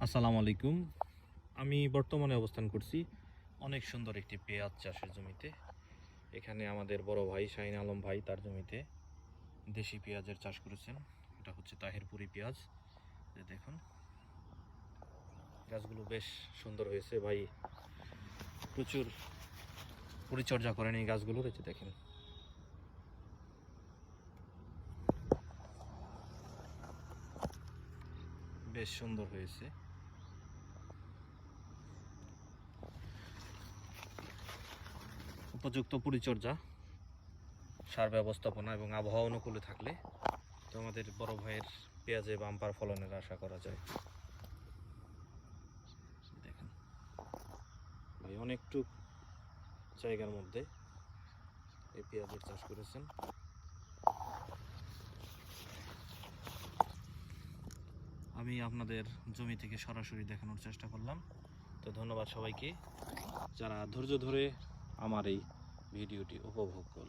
আসসালামু আলাইকুম। আমি বর্তমানে অবস্থান করছি অনেক সুন্দর একটি পেঁয়াজ চাষের জমিতে। এখানে আমাদের বড় ভাই শাহিন আলম ভাই তার জমিতে দেশি পেঁয়াজের চাষ করেছেন। এটা হচ্ছে তাহিরপুরি পেঁয়াজ। দেখুন গাছগুলো বেশ সুন্দর হয়েছে। ভাই প্রচুর পরিচর্যা করেন এই গাছগুলোর। এই যে দেখেন বেশ সুন্দর হয়েছে। উপযুক্ত পরিচর্যা, সার ব্যবস্থাপনা এবং আবহাওয়া অনুকূলে থাকলে তো আমাদের বড় ভাইয়ের পেঁয়াজে বাম্পার ফলনের আশা করা যায়। দেখেন ভাই অনেকটুক জায়গার মধ্যে এই পেঁয়াজের চাষ করেছেন। আমি আপনাদের জমি থেকে সরাসরি দেখানোর চেষ্টা করলাম। তো ধন্যবাদ সবাইকে যারা ধৈর্য ধরে আমার এই ভিডিওটি উপভোগ করলেন।